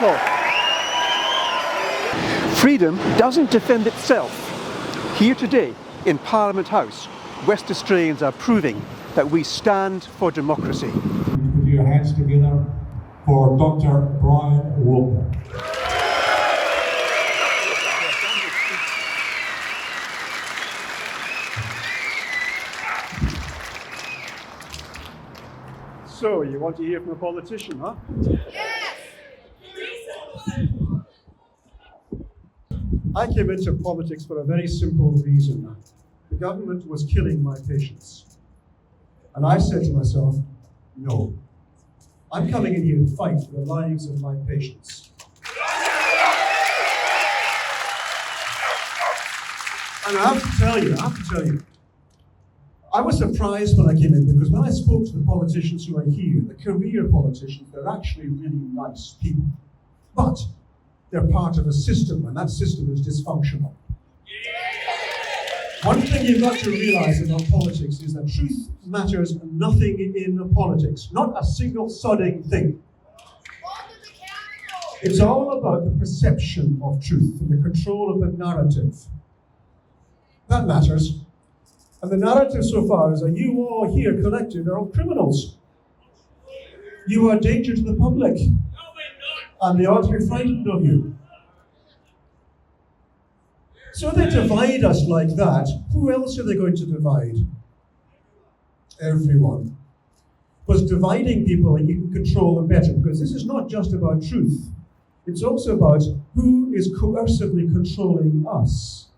people. Freedom doesn't defend itself. Here today, in Parliament House, West Australians are proving that we stand for democracy. Put your hands together for Dr Brian Walker. So, you want to hear from a politician, huh? Yes! I came into politics for a very simple reason. The government was killing my patients. And I said to myself, no. I'm coming in here to fight for the lives of my patients. And I have to tell you, I was surprised when I came in, because when I spoke to the politicians who are here, the career politicians, they're actually really nice people. But they're part of a system, and that system is dysfunctional. One thing you've got to realize about politics is that truth matters nothing in politics, not a single sodding thing. It's all about the perception of truth and the control of the narrative. That matters. And the narrative so far is that you all here collected are all criminals. You are a danger to the public. And they ought to be frightened of you. So they divide us like that. Who else are they going to divide? Everyone. Because dividing people, and you can control them better, because this is not just about truth. It's also about who is coercively controlling us.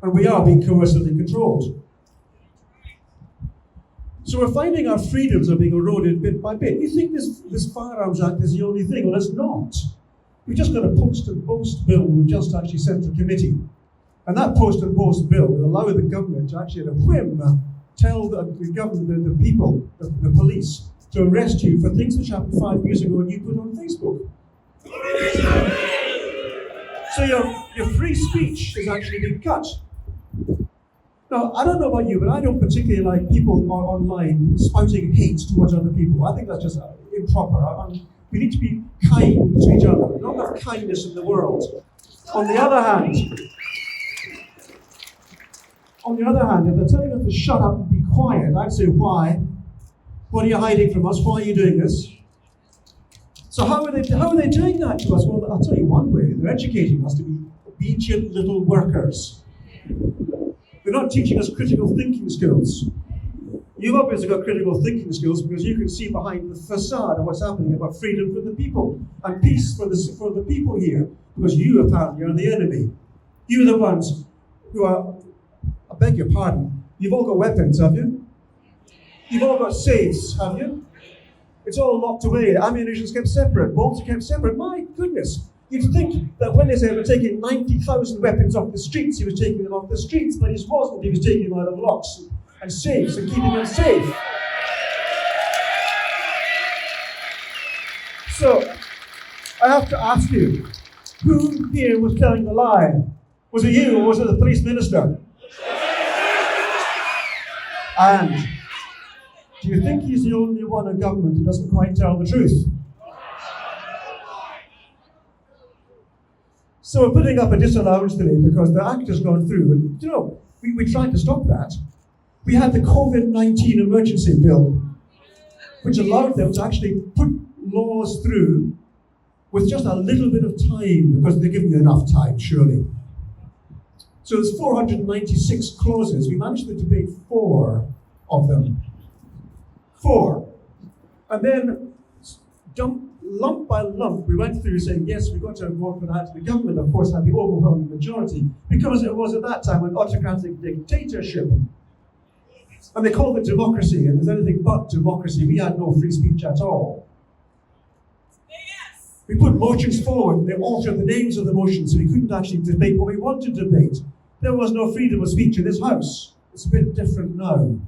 And we are being coercively controlled. So we're finding our freedoms are being eroded bit by bit. You think this Firearms Act is the only thing? Well, it's not. We've just got a post and post bill we've just actually sent to committee. And that post and post bill will allow the government to actually, at a whim, tell the government, the people, the police, to arrest you for things which happened 5 years ago and you put on Facebook. So your free speech is actually being cut. Now, I don't know about you, but I don't particularly like people online spouting hate towards other people. I think that's just improper. We need to be kind to each other. Not enough kindness in the world. On the other hand, if they're telling us to shut up and be quiet, I'd say, why? What are you hiding from us? Why are you doing this? So how are they doing that to us? Well, I'll tell you one way. They're educating us to be obedient little workers. They're not teaching us critical thinking skills. You've obviously got critical thinking skills because you can see behind the facade of what's happening about freedom for the people and peace for the people here. Because you apparently are the enemy. You're the ones who are, I beg your pardon, you've all got weapons, have you? You've all got safes, have you? It's all locked away. Ammunition's kept separate. Bolts are kept separate. My goodness. You'd think that when they say we're taking 90,000 weapons off the streets, he was taking them off the streets, but he wasn't. He was taking them out of locks and safes and keeping them safe. So, I have to ask you, who here was telling the lie? Was it you or was it the police minister? And do you think he's the only one in government who doesn't quite tell the truth? So we're putting up a disallowance today because the Act has gone through. And, we tried to stop that. We had the COVID-19 emergency bill, which allowed them to actually put laws through with just a little bit of time, because they're giving you enough time, surely. So there's 496 clauses. We managed to debate 4 of them. 4. And then lump by lump, we went through saying, yes, we've got to vote for that. The government, of course, had the overwhelming majority because it was at that time an autocratic dictatorship. And they called it democracy, and there's anything but democracy. We had no free speech at all. Yes. We put motions forward, they altered the names of the motions, so we couldn't actually debate what we wanted to debate. There was no freedom of speech in this house. It's a bit different now.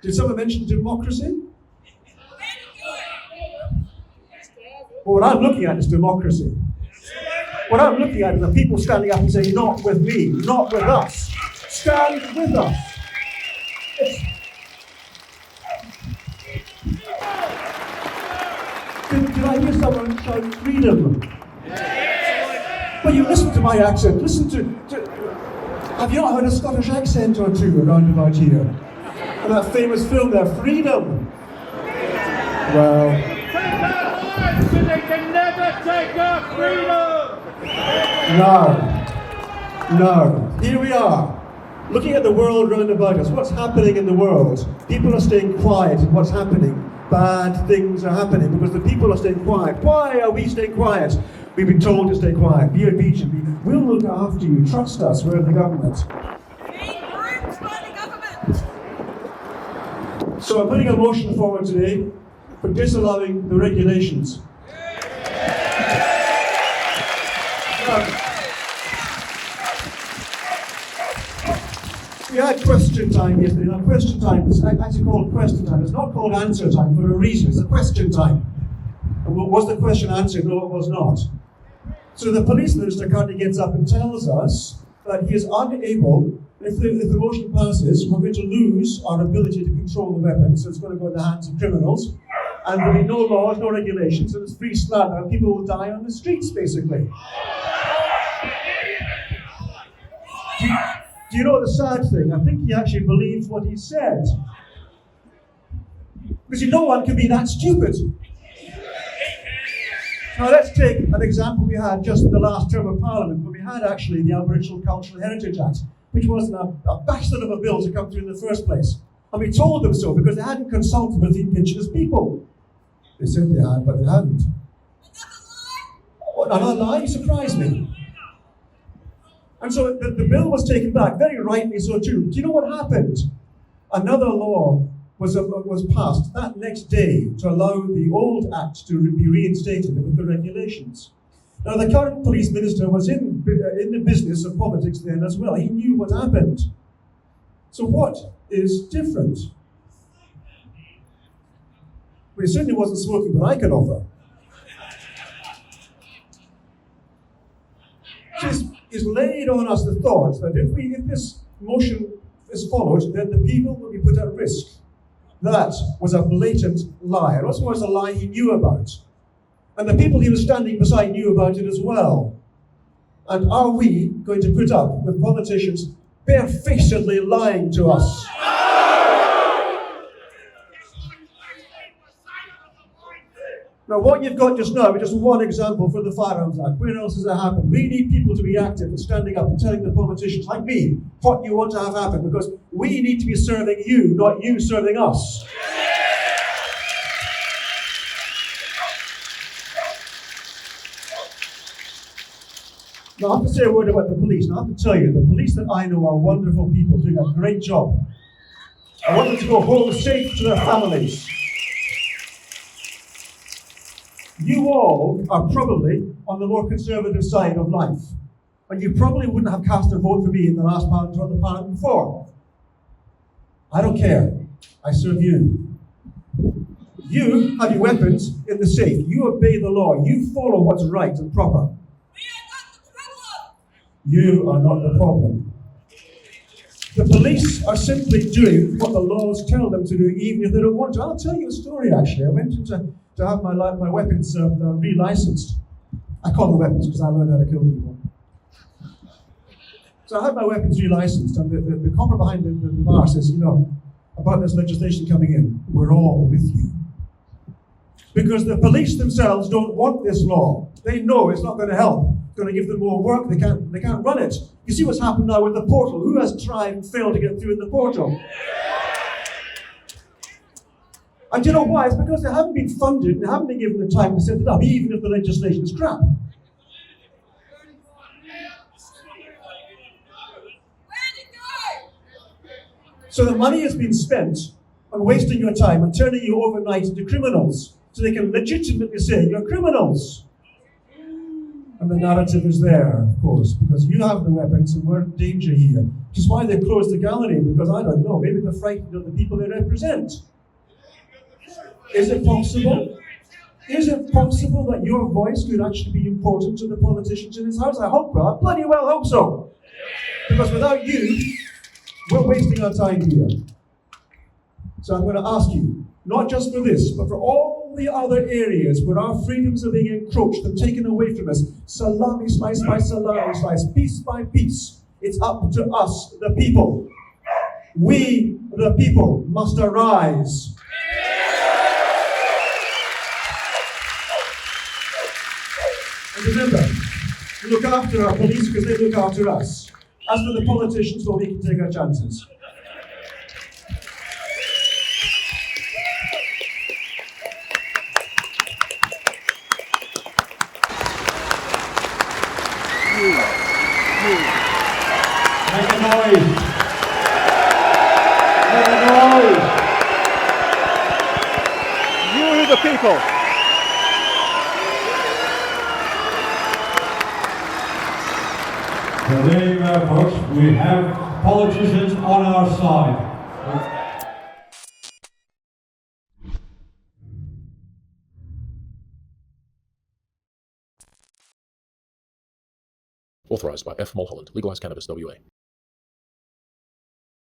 Did someone mention democracy? Well, what I'm looking at is democracy. What I'm looking at is the people standing up and saying, not with me, not with us. Stand with us. Did I hear someone shout freedom? Well, you listen to my accent. Listen to have you not heard a Scottish accent or two around about here? And that famous film there, Freedom. Well, So they can never take our freedom! no. Here we are, looking at the world round about us. What's happening in the world? People are staying quiet in what's happening. Bad things are happening because the people are staying quiet. Why are we staying quiet? We've been told to stay quiet. Be obedient. We'll look after you. Trust us. We're the government. So I'm putting a motion forward today for disallowing the regulations. We had question time yesterday. Now, question time is actually called question time. It's not called answer time for a reason. It's a question time. And was the question answered? No, it was not. So the police minister currently gets up and tells us that he is unable, if the motion passes, we're going to lose our ability to control the weapons, so it's going to go in the hands of criminals, and there'll be no laws, no regulations, and it's free slather, and people will die on the streets, basically. Do you know the sad thing? I think he actually believes what he said. Because no one can be that stupid. Now let's take an example we had just in the last term of Parliament, when we had actually the Aboriginal Cultural Heritage Act, which wasn't a bastard of a bill to come through in the first place. And we told them so because they hadn't consulted with the Indigenous people. They said they had, but they hadn't. Another lie? You surprised me. And so the bill was taken back, very rightly so too. Do you know what happened? Another law was passed that next day to allow the old act to be reinstated with the regulations. Now the current police minister was in the business of politics then as well. He knew what happened. So what is different? Well, he certainly wasn't smoking what I could offer. Is laid on us the thought that if this motion is followed, then the people will be put at risk. That was a blatant lie. It also was a lie he knew about. And the people he was standing beside knew about it as well. And are we going to put up with politicians barefacedly lying to us? Now, what you've got just now is just one example for the Firearms Act. Where else has it happened? We need people to be active and standing up and telling the politicians, like me, what you want to have happen, because we need to be serving you, not you serving us. Now, I have to say a word about the police. Now, I have to tell you, the police that I know are wonderful people doing a great job. I want them to go home safe to their families. You all are probably on the more conservative side of life. And you probably wouldn't have cast a vote for me in the last Parliament or the Parliament before. I don't care. I serve you. You have your weapons in the safe. You obey the law. You follow what's right and proper. You are not the problem. The police are simply doing what the laws tell them to do, even if they don't want to. I'll tell you a story, actually. I went into to have my weapons relicensed. I call them weapons because I learned how to kill people. So I had my weapons relicensed, and the copper behind the bar says, you know, about this legislation coming in, we're all with you. Because the police themselves don't want this law. They know it's not going to help. It's going to give them more work. They can't run it. You see what's happened now with the portal. Who has tried and failed to get through in the portal? And you know why? It's because they haven't been funded and they haven't been given the time to set it up, even if the legislation is crap. So the money has been spent on wasting your time and turning you overnight into criminals, so they can legitimately say you're criminals. And the narrative is there, of course, because you have the weapons and we're in danger here. Which is why they closed the gallery, because I don't know, maybe they're frightened of the people they represent. Is it possible? Is it possible that your voice could actually be important to the politicians in this House? I hope well. I bloody well hope so. Because without you, we're wasting our time here. So I'm going to ask you, not just for this, but for all all the other areas where our freedoms are being encroached and taken away from us, salami slice by salami slice, piece by piece, it's up to us, the people. We, the people, must arise. And remember, look after our police because they look after us. As for the politicians, well, we can take our chances. Make a noise. Make a noise. You the people. Today, folks, we have politicians on our side. Authorised by F. Mulholland, Legalise Cannabis, WA.